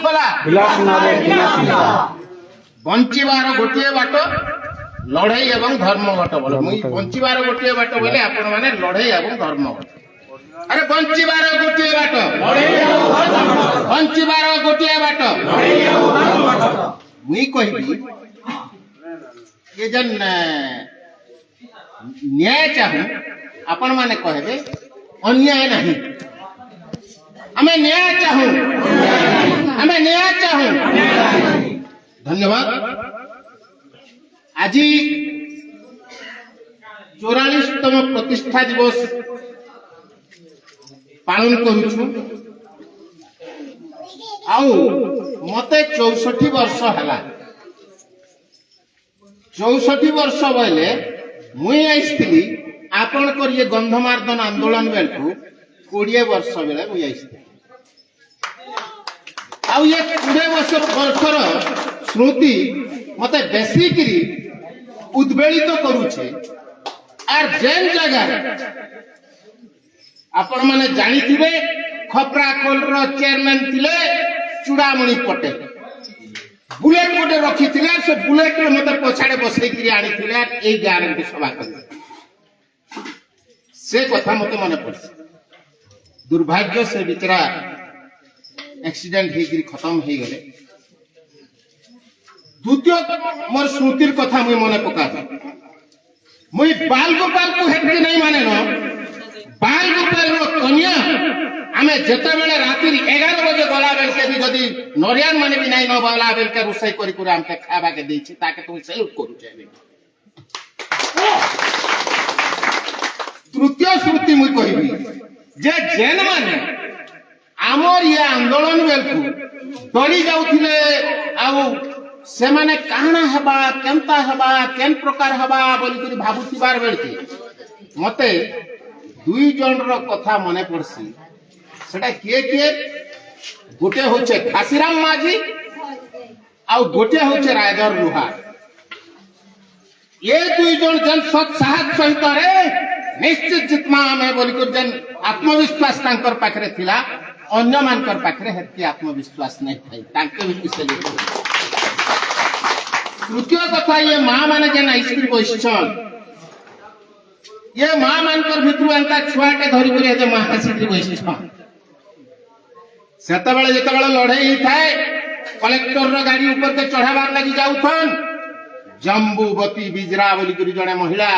गला बंचिबार गोटे बाट लड़ाई एवं धर्म बाट बोले मुई बंचिबार गोटे बाट बोले आपण माने लड़ाई एवं धर्म बाट अरे बंचिबार गोटे बाट बंचिबार गोटे बाट मुई कहबी ये जन न्याय चाहू आपण माने कहबे अन्याय नहीं हमें न्याय चाहूं हमें न्याय चाहूं धन्यवाद आज 44तम प्रतिष्ठा दिवस पालन करूछु आउ मते 64 वर्ष हला 64 वर्ष बोले मुई आइसथिली आपण कर ये गंधमार्दन आंदोलन बेलकू 20 वर्ष बेले मुई आइसथिली आउ ये 20 वर्षर स्मृति मते बेसी करी उद्वेलित करूछे आर जेन जगह आपण माने जानी थिबे खपरा कोल रो चेयरमैन थिले चुड़ामणि पटेल बुलेट गोटे रखी थिले से बुलेट रे मते पछाड़े बसई करी आनी थिले ए ग्यारंटी सभा कर से कथा मते मने पड़छ दुर्भाग्य से बिचरा एक्सीडेंट हे गिरी खत्म हे गले द्वितीय मोर स्मृतिर कथा मुई मने पका मुई बाल गोपाल को हेतु नहीं माने न बाल गोपाल रो कन्या आमे जेते बेले रात्रि 11 बजे गला बेल के भी जदी नरियान माने भी नहीं न गला बेल के रुसई करी करी हमके खाबा के देछि ताके तुम सैल्यूट करू चाहिए तृतीय स्मृति मुई कहबी जे जेन माने आमर ये आंदोलन बेलकू डरी जाउथिले आउ से माने काना हबा केनता हबा केन प्रकार हबा बोली करी भाबुथिबार बेलकी मते दुई जन रो कथा मने पड़सी सेटा किए गोटे होचे खासीराम माझी आउ गोटे होचे रायधर लुहार ये दुई जन जन सत साहस सहित रे निश्चित जितमा में बोली कर जन आत्मविश्वास तांकर पाखरे थिला अन्य मानकर पाखरे हेती आत्मविश्वास नहीं थाई तांके भी किसे तृतीय कथा ये मां माने जन आइसक्रीम बसिछन ये मां मानकर भितरु एंता छुआटे धरि करे जे मां आइसक्रीम बसिछन सेते बेले जेते बेले लड़ाई थाए कलेक्टर रो गाड़ी ऊपर के चढ़ाबार लागि जाउथन जम्बूवती बिजरा बोली करी जने महिला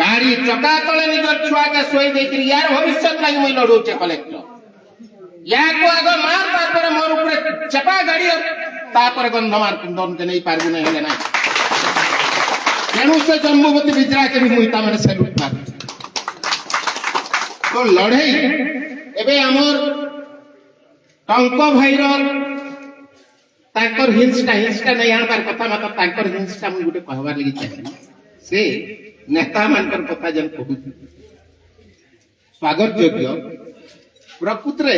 गाड़ी चका तले निजर छुआ के सोई दे करी यार भविष्य लागि मई लड़ोचे कलेक्टर या को आगो मार तापर मोर ऊपर चपा गाड़ी तापर गंधमार कुंदन के नहीं पारबु नहीं हेले ना तेणु से जम्बूवती बिजरा के भी मुइता माने सैल्यूट मार तो लड़ाई एबे हमर टंक भाईर ताकर हिंसटा नहीं आनबार कथा मत ताकर हिंसटा मु गुटे कहबार लागि चाहि से नेता मानकर कथा जन कहू स्वागत योग्य प्रकृतरे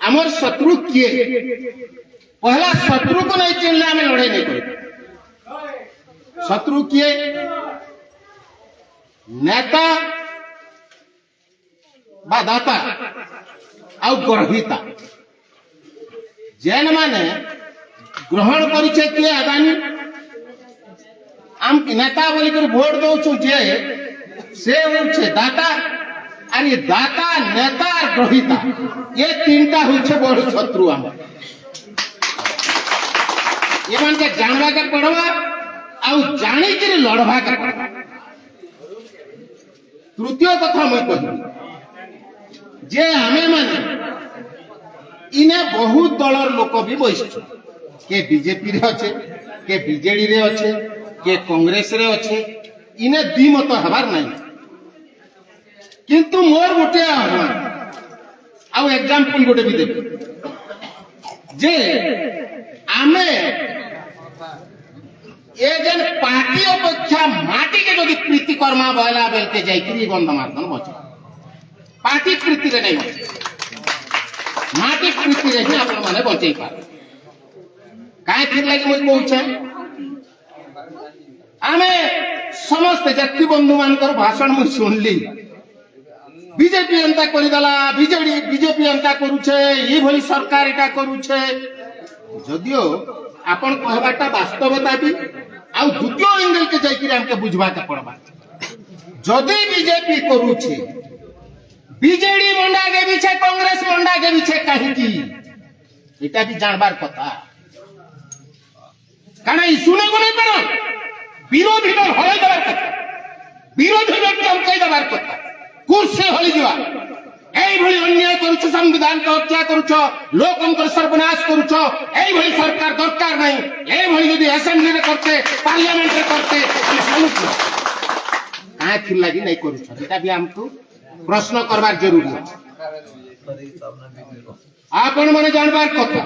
हमर शत्रु किए पहला शत्रु को नहीं चिन्हले हमें लड़ाई नहीं करू शत्रु किए नेता बा दाता आउ ग्रहिता जेन माने ग्रहण करिछे किए अदानी आम नेता बोली कर वोट दउछु जे से होछे दाता और ये दाता नेता और ग्रहिता ये तीनटा होछे बड़ शत्रु हम ये मान के जानवा के पड़वा आउ जानी के लड़वा के पड़वा तृतीय कथा मैं कहबी जे हमें माने इने बहुत दलर लोक भी बसिछ के बीजेपी रे अच्छे के बीजेडी रे अच्छे के कांग्रेस रे अच्छे इने द्विमत हबार नहीं किंतु मोर गोटे आउ एग्जांपल गोटे भी देबी जे आमे ए जन पार्टी अपेक्षा माटी के जदि प्रीति कर्मा बहला बेल के जाइकरी गंधमार्दन बचे पार्टी प्रीति रे नहीं बचे माटी प्रीति रे ही आपण माने बचई पार काहे फिर लागि मोय कहउछे आमे समस्त जाति बंधु मानकर भाषण मु सुनली बीजेपी अंता करिदला बीजेपी अंता करूछे ई भली सरकार एटा करूछे जदियो आपण कहबाटा वास्तवता भी आ द्वितीय एंगल के जाइकिर हमके बुझवा के पड़बा जदि बीजेपी करूछे बीजेडी मंडा के पीछे कांग्रेस मंडा के पीछे कहीं की एटा भी जानबार कथा कारण इशुने को नहीं पड़ा विरोधी दल हले देबार कथा विरोधी दल चमकाई देबार कथा कुर्सी हली जवा এই ভଳି অন্যায় করুছ সংবিধান কে হত্যা করুছ লোকଙ୍କର সর্বনাশ করুছ এই ভଳି সরকার দরকার নাই এই ভଳି যদি অ্যাসেম্বলি রে করতে পার্লামেন্ট রে করতে কাঁ থির লাগি নাই করুছ এটা भी हमको प्रश्न करबार जरूरी है आपण माने जानबार कथा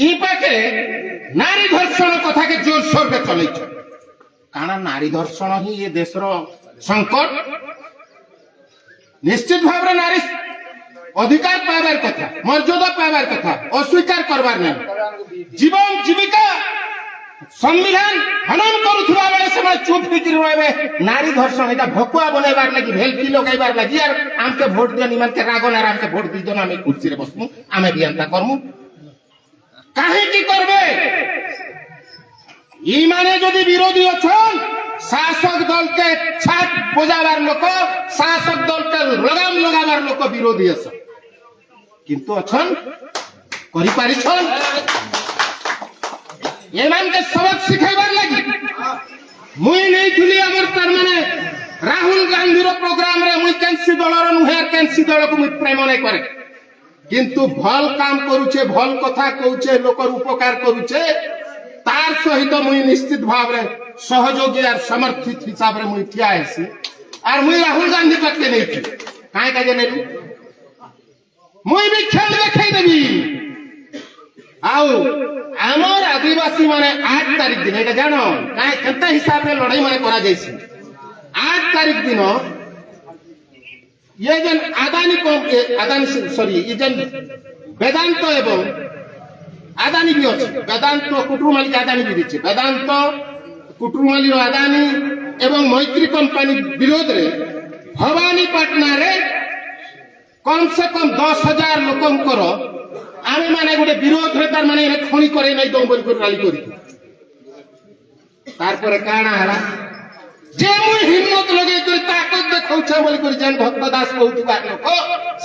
ई पाके नारी धर्षण कथा के जोर शोर पे चलैछ काना नारी धर्षण ही ये देशर संकट निश्चित भाव रे नारी अधिकार पाइबार कथा मर्यादा पाइबार कथा अस्वीकार करबार नहीं जीवन जीविका संविधान हनन करुथुवा बेले से चुप होकर रहबे नारी धर्षण एटा भकुआ बनैबार लागि भेलकी लगाइबार लागि यार हमके वोट दियो निमन के रागो ना हमके वोट दी दो ना हम कुर्सी रे बसमु आमे भी अंता करमु काहे की करबे ई माने जदि विरोधी अछन शासक दल के छाप बजाबार लोक शासक दल के लगाम लगाबार लोक विरोधी अस किंतु अछन करि पारिछन ये मान के सबक सिखाइबार लागि मुई नहीं थुली हमर तर माने राहुल गांधी रो प्रोग्राम रे मुई कैंसी दल रो नुहेर कैंसी दल को मुई प्रेम नहीं करे किंतु भल काम करूछे भल कथा कहूछे लोकर उपकार करूछे तार सहित मुई निश्चित भाव रे सहयोगी और समर्थित हिसाब रे मुई ठिया हेसी और मुई राहुल गांधी पक्के नहीं थी काहे काजे नेलु मुई भी खेल देखाई देबी आउ आमर आदिवासी माने 8 तारीख दिन एटा जानो काहे केता हिसाब रे लड़ाई माने करा जायसी 8 तारीख दिन ये जन अदानी सॉरी ये जन वेदांत एवं अदानी भी अच्छे वेदांत कुटुरमाली अदानी भी दिच्छे वेदांत कुटुरमाली अदानी एवं मैत्री कंपनी विरोध रे भवानीपाटना रे कम से कम 10,000 लोकंकर आमे माने गोटे विरोध रे तार माने खणी करे नै दो बोल कर राली करी तार पर काना हला जे मु हिम्मत लगे कर ताकत देखौछ बोल कर जन भक्त दास कहउतबा लोक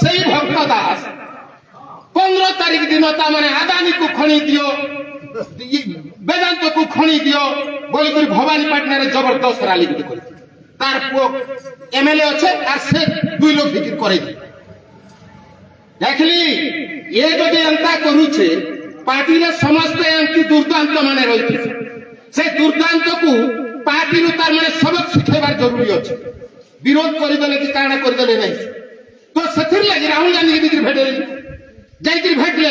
सही भक्त दास 15 तारीख दिन ता माने अदानी को खणी दियो वेदांत को खणी दियो बोल कर भवानीपाटना रे जबरदस्त राली करी तार पो एमएलए अच्छे और से 2 लोग फिकिर करे देखली ये जदि अंता करूछे पार्टी रे समस्त एंटी दुर्दांत माने रही से दुर्दांत को पार्टी नु तार माने सबक सिखेबार जरूरी अछि विरोध करि देले कि काना करि देले नै तो सथिर लागि राहुल गांधी के भेटे जाइकि भेटले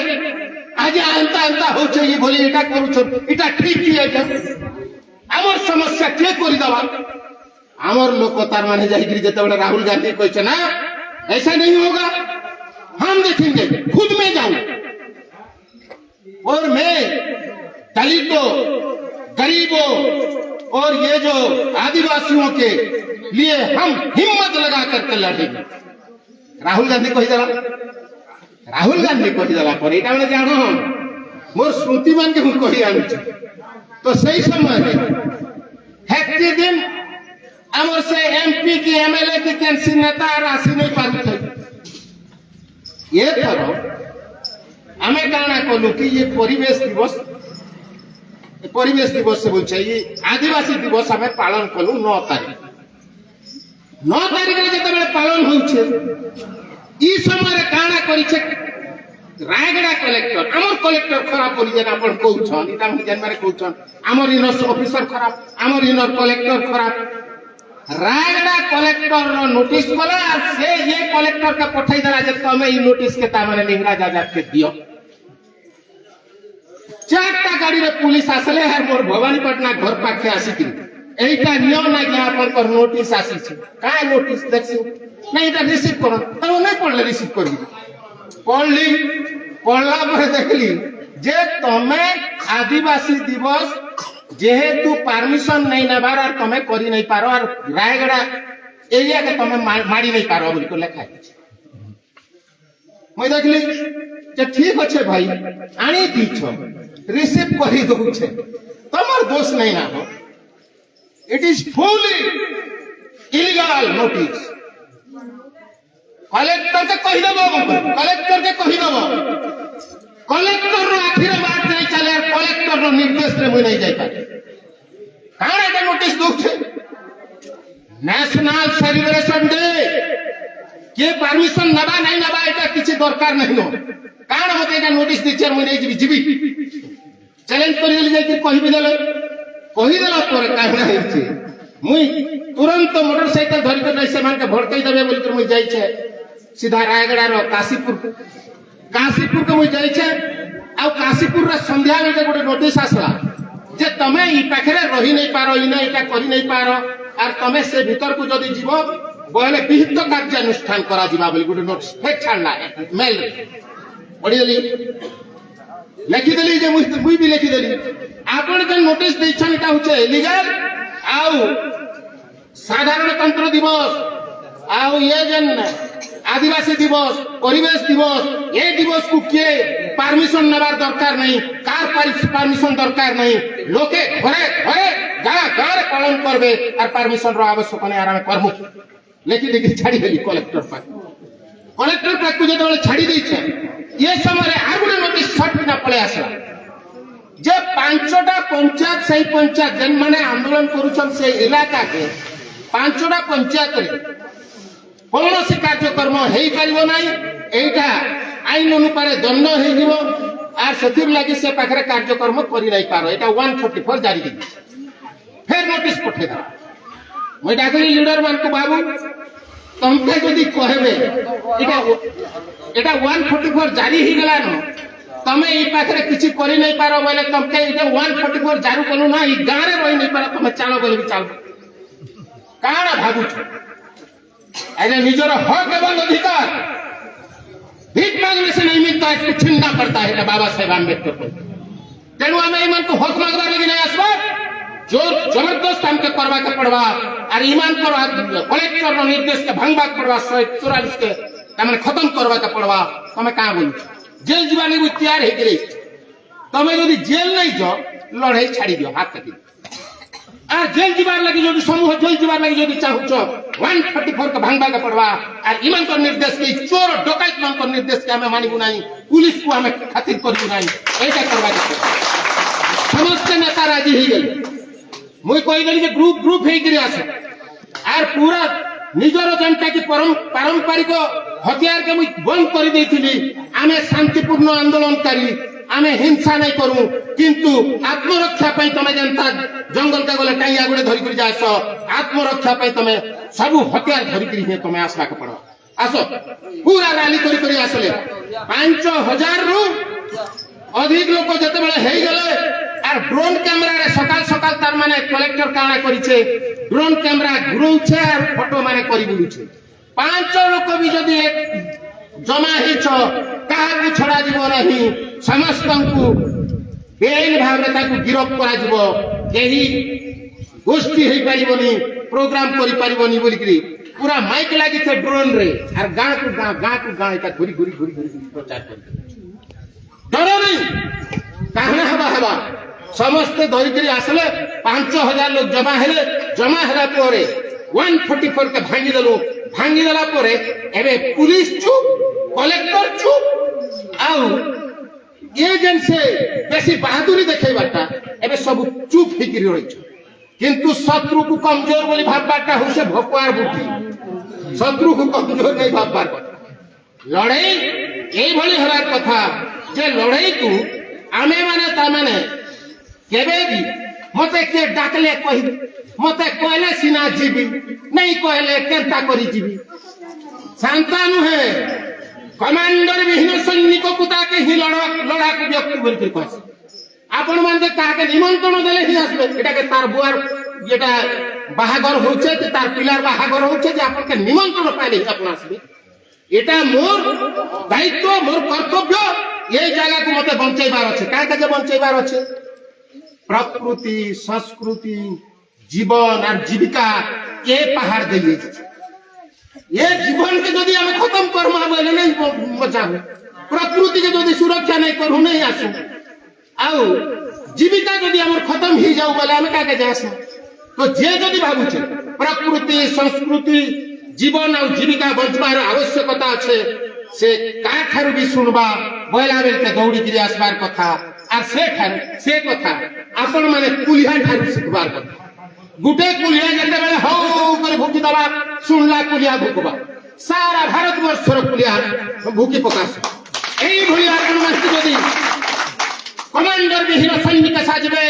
आज अंता अंता होछे ये बोली एटा करूछ एटा ठीक कि एटा हमर समस्या के करि दबा हमर लोक तार माने जाइकि जते बडा राहुल गांधी कहछे ना ऐसा नहीं होगा हम देखेंगे खुद में जाऊं और मैं दलितों गरीबों और ये जो आदिवासियों के लिए हम हिम्मत लगा करके लड़ेंगे राहुल गांधी कही देला पर एटा माने जानो मोर स्मृति मान के हम कही आनु तो सही समय में हेक्टी दिन हमर से एमपी की एमएलए की कैंसी नेता राशि नहीं पाते ये थरो हमें कहना कहलु कि ये परिवेश दिवस से बोल चाहिए आदिवासी दिवस हमें पालन कलु 9 तारीख रे जते बेले पालन होउछे ई समय रे काना करिछे रायगड़ा कलेक्टर हमर कलेक्टर खराब बोली जे आपण कहउछन इटा हम जानबारे कहउछन हमर इनर ऑफिसर खराब हमर इनर कलेक्टर खराब रायगड़ा कलेक्टर रो नोटिस कला से ये कलेक्टर का पठाई दला जे तमे ई नोटिस के ता माने लिंगरा जाजा के दियो 4टा गाड़ी रे पुलिस आसले हर मोर भवानीपाटना घर पाखे आसी एटा नियम ना कि आपन पर नोटिस आसी छै काय नोटिस देखसी नहीं एटा रिसीव करो तो नहीं पढ़ले रिसीव करी पढ़ला पर देखली जे तमे आदिवासी दिवस जेहेतु परमिशन नहीं नेबार और तमे करी नहीं पारो और रायगड़ा एरिया के तमे मारी नहीं पारो बोल को लिखा है मैं देखली যে ঠিক আছে ভাই আনি দিছ রিসিভ করি দউছে তোমার দোষ নাই না হো it is fully illegal notice collector के कही दब कलेक्टर के कही दब कलेक्टर आखिर बात नहीं चले कलेक्टर निर्देश रे मुई नहीं जाई पारे काण एटा नोटिस दउछे नेशनल सेलिब्रेशन डे के परमिशन नबा नहीं नबा एटा किछि दरकार नहीं नो काण मते एटा नोटिस दिछे मुई नहीं जीबी चैलेंज करिले जाई के कहि देले पर काण हेछि मुई तुरंत मोटरसाइकिल धरि के से मान के भड़कई देबे बोल के मुई जाई छे सीधा रायगढ़ रो काशीपुर को मुई जाई छे आ काशीपुर रे संध्या बेले गोटे नोटिस आसला जे तमे ई पाखरे रही नहीं पारो इना एटा करि नहीं पारो आर तमे से भीतर को जदी जीवो बोले विहित कार्यानुष्ठान करा जीवा बोली गोटे नोटिस फेक छाड़ला मेल पढ़ी देली लिखि देली जे मुई भी लिखि देली आपण जे नोटिस दैछन एटा होचे इलीगल आउ साधारणतंत्र दिवस आउ ये जन आदिवासी दिवस परिवेश दिवस ये दिवस को किए परमिशन नबार दरकार नहीं कार परमिशन दरकार नहीं लोके घरे घरे गाँ गाँव पालन करबे और परमिशन रो आवश्यक नहीं आराम करमु लेकिन देखि छाड़ी देली कलेक्टर पाक को जो छाड़ी दी ये समय आ गोटे नोटिस सट ना पळे आसला जे 5टा पंचायत सही पंचायत जेन माने आंदोलन करूछन से इलाका के 5टा पंचायत रे कौन से कार्यक्रम हो पारिबो नाही एटा आईन अनुसार दंड हे जीवो आर सतिर लागि से पाखरे कार्यक्रम करि नाही पारो एटा 144 जारी दी फिर नोटिस पठे दा মই ডাকলি লিডर मान को बाबू तुमके जदी कहबे एटा 144 जारी ही गेला न तमे ई पाखरे किछि करि नहीं पारो बोले तुमके एटा 144 जारू कनु ना ई गारे रहि नहीं पारो तमे चालो बोले भी चालो काना भाबु छ अरे निजर हक एवं अधिकार भीख मांगने से नहीं मिलता है इसको छीनना पड़ता है बाबा साहेब आम्बेडकर को तेणु आम ईमान को हक मांगवा लगे नहीं आसबा जोर जबरदस्त हमके करवा के पड़वा और ईमान कलेक्टर निर्देश के भांगवा के पड़वा 144 के तमने खत्म करवा के पड़वा तमे का बोलु जेल जीवा नहीं तैयार है गिरे तमे यदि जेल नहीं जो लड़ाई छाड़ी दियो हाथ काटी आ जेल जीवार लगी जो समूह जेल जीवार लगी जो चाहू छो 144 के भांगवा के पड़वा और ईमान को निर्देश के चोर डकैत मान को निर्देश के हमें मानिबु नहीं पुलिस को हमें खातिर करबु नहीं एटा करवा के समस्त नेता राजी ही गई मुई कहि गली जे ग्रुप हे गिरे आसे आर पूरा निजर जनता की पारंपरिक हथियार के मुई बंद कर देथिली आमे शांतिपूर्ण आंदोलनकारी आमे हिंसा नहीं करू किंतु आत्मरक्षा पई तमे जनता जंगल के गले टाइया गुडे धरि कर जास आत्मरक्षा पई तमे सब हथियार धरि करी हे तमे आसला के पड़ो आसो पूरा रैली करी आसले 5000 रु अधिक लोक जते बेले हे गेले आर ड्रोन कैमरा रे सकाल सकाल तार माने कलेक्टर काना करिছে ड्रोन कैमरा घुरौछे आर फोटो माने करि बुलुछे 5 लोक भी जदी जमा हिछ काहा को छडा जीवो नहीं समस्त को बेल भावरे ताकू गिरफ्त करा जीवो एही गोष्ठी हे पारिबोनी प्रोग्राम करि पारिबोनी बोली करी पूरा माइक लागि थे ड्रोन रे आर गां को गां एका घुरी प्रचार कर डर नहीं कहना हवा समस्त धरिकी आसले 5000 लोग जमा है पर 144 के भांगी देला पर एबे पुलिस चुप कलेक्टर चुप आउ ये जन से बेसी बहादुरी देखैबाटा एबे सब चुप हिकिरी रहिछ किंतु शत्रु को कमजोर बोली भाबबाटा होसे भकुआर बुद्धि शत्रु को कमजोर नहीं भाबबार लड़ाई एई भली हरार कथा जे लड़ाई को आमे माने ता माने केबे भी मते के डाकले कहि मते कहले सिना जीवी नहीं कहले केंता करी जीवी शांतानु है कमांडर विहीन सैनिक को ताके ही लड़ा को व्यक्ति बोल के कहस आपण मान जे ताके निमंत्रण देले ही आसबे एटा के तार बुआर एटा बाहागर होचे ते तार पिलार बाहागर होचे जे आपण के निमंत्रण पाइले आपण आसबे एटा मोर दायित्व मोर कर्तव्य ये जगह को मते बंचैबार अछि का जे बंचैबार अछि प्रकृति संस्कृति जीवन और जीविका ये पहाड़ देइए ये जीवन के यदि हम खत्म करमा बोले नहीं बचाबो प्रकृति के जदि सुरक्षा नहीं करू नहीं आसू आउ जीविका जदि हमर खत्म ही जाऊ बोले आम क्या जासू तो जे जदि भावुचे प्रकृति संस्कृति जीवन और जीविका बंचबार आवश्यकता अच्छे से काठारू भी सुनबा बोला बेलके दौड़ी गिरी आसबार कथा और से कथा आपण माने कुलिया ठारू शिखबार कथा गुटे कुलिया जते बेले हो करे भूकी दबा सुनला कुलिया भूकबा सारा भारत वर्षर कुलिया भूकी पकास एई भली आपण माने जदि कमांडर विहीन सैनिक साजबे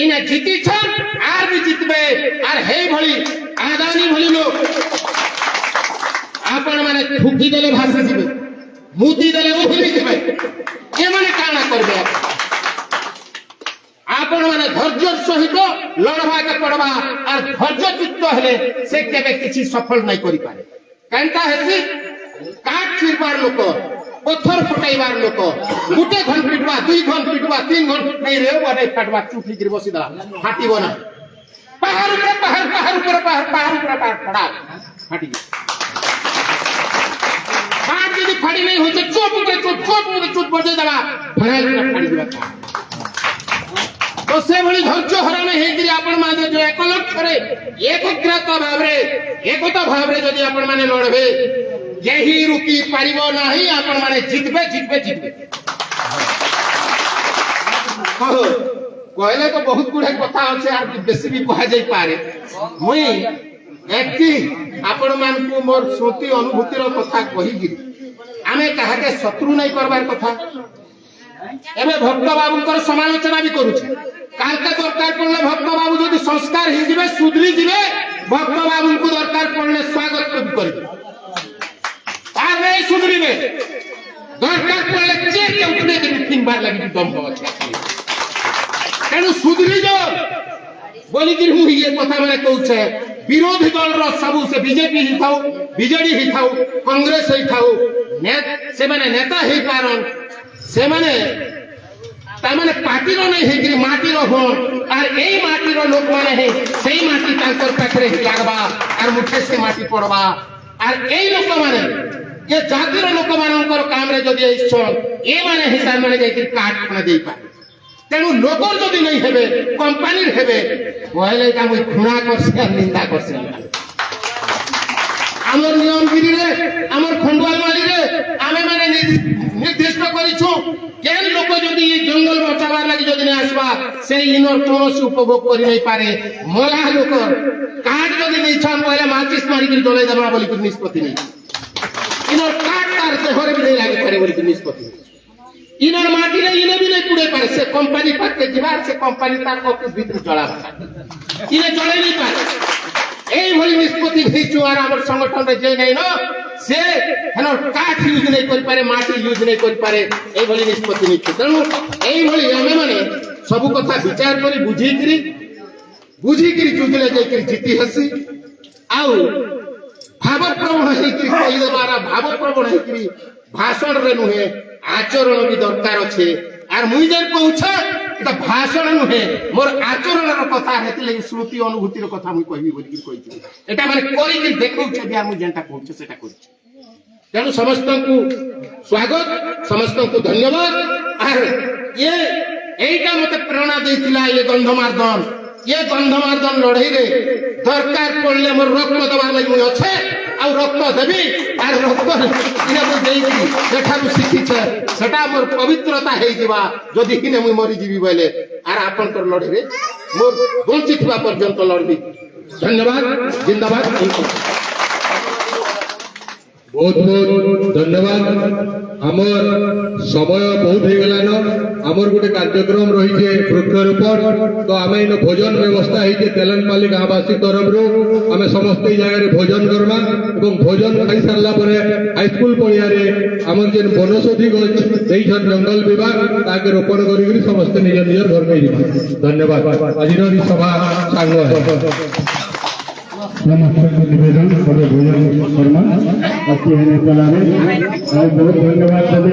इने जीती छन आर भी जीतबे आर हे भली आदानी भली लोग आपण माने फुकी देले भाषा जीवे मुदी देले उहिली जीवे ए माने काना करबे आपण माने धैर्य सहित लड़वा के पड़वा और धैर्य चित्त हेले से केबे किछि सफल नहीं करि पारे कांता हेसी काट चिरबार लोक पत्थर फटाइबार लोक गुटे घन पिटवा 2 घन पिटवा 3 घन नहीं रे बने फटवा चुठी गिर बसी दला फाटिबो ना पहाड़ ऊपर पहाड़ फड़ा फाटी बात यदि फाड़ी नहीं होते चोट बजे दबा फड़ा फाड़ी दिबा तो से भली धैर्य हरण हेकरी आपण माने जो एक लक्ष्य रे एकग्रत भाव रे जदि आपण माने लड़बे यही रुकी पारिबो नाही आपण माने जितबे कहले तो बहुत गुड़े कथा अच्छे आर बेसी भी कहा जाई पारे मुई एति आपण मान को मोर स्मृति अनुभूतिर कथा कहिगिरी आमे कहा के शत्रु नहीं करबार कथा एबे भक्त बाबूकर समालोचना भी करूछे कालका दरकार पड़ले भक्त बाबू जदि संस्कार ही जिवे सुधरी जिवे भक्त बाबू को दरकार पड़ले स्वागत भी करिबे आर नहीं सुधरीबे दरकार पड़ले चेक के उठने के 3 बार लगी दम होछे तेणु सुधरी जाओ बोली कि हूँ ये कथा मैंने कहूचे विरोधी दल रो सबू से बीजेपी ही थाउ बीजेडी ही थाउ कांग्रेस ही थाउ से माने नेता ही पारन से माने तामाने पार्टी रो नहीं हेकरी माटी रो होन और एई माटी रो लोक माने है सेई माटी तांकर पाखरे ही लागबा और मुठे से माटी पड़बा और एई लोक माने ये जाति रो लोक मानकर काम रे जदी इच्छन ए माने ही तार माने जाई काट खना देई पारे तेणु लोकर जदि नहीं हेबे कंपनी हेबे कहले का मुई खुणा करसे निंदा करसे हमर नियमगिरी रे हमर खंडवालवाली रे आमे माने निर्दिष्ट करिछु केन लोक जदि जंगल बचाबार लागि जदि नै आसबा से इनर कोनोसी उपभोग करि नै पारे मोला लोकर काट जदि नै छन कहले माचिस मारी के जलाई देबा बोली कि निष्पत्ति नै इनर काट तार से होरे भी नै लागि पारे बोली कि निष्पत्ति इनर माटी रे इने भी नहीं पुड़े पारे से कंपनी पाके जीवार से कंपनी तार ऑफिस भीतर जला इने जले नहीं पारे एई भली निष्पत्ति घेचु आर हमर संगठन रे जे नै न से हनर काठ यूज नहीं करि पारे माटी यूज नहीं करि पारे एई भली निष्पत्ति नहीं तेणु एई भली हमें माने सब कथा विचार करी बुझी करी जुगले जाई करी जीती हसी आउ भावप्रवण है कि कहि देबारा भावप्रवण है कि भाषण रे नुहे आचरण भी दरकार अच्छे आर मुई जे कहूछ त भाषण नुहे मोर आचरण रो कथा हेतले स्मृति अनुभूति रो कथा मुई कहबी बोली कहि एटा माने करि के देखौछ जे मुई जेंटा कहूछ सेटा करूछ तेणु समस्त को स्वागत समस्त को धन्यवाद आर ये एटा मते प्रेरणा देतिला ये गंधमार्दन लड़ाई रे दरकार पड़ले मोर रक्त दबार लागि मुई अच्छे आ रक्त देबी आर रक्त इने को देई सेठारु शिखी छे सेटा मोर पवित्रता हेई दिबा जदि किने मुई मरि जीवी बोले आर आपन कर लड़ाई रे मोर बंचितवा पर्यंत लड़बी धन्यवाद जिंदाबाद बहुत बहुत धन्यवाद आमर समय बहुत हो गलान आमर गोटे कार्यक्रम रही है वृक्षरोपण तो आम इन भोजन व्यवस्था है तेलनपाली गाँववासी तरफ आम समस्त जगह भोजन करवा और भोजन खाई सारा पर हाईस्कल पड़िया आमर जेन बनौषधि गछ देन जंगल विभाग ताके रोपण कर समस्त निज निज घर में धन्यवाद आज सभा सांग नमस्कार निवेदन सभी भोजन शर्मा आपकी बहुत धन्यवाद सभी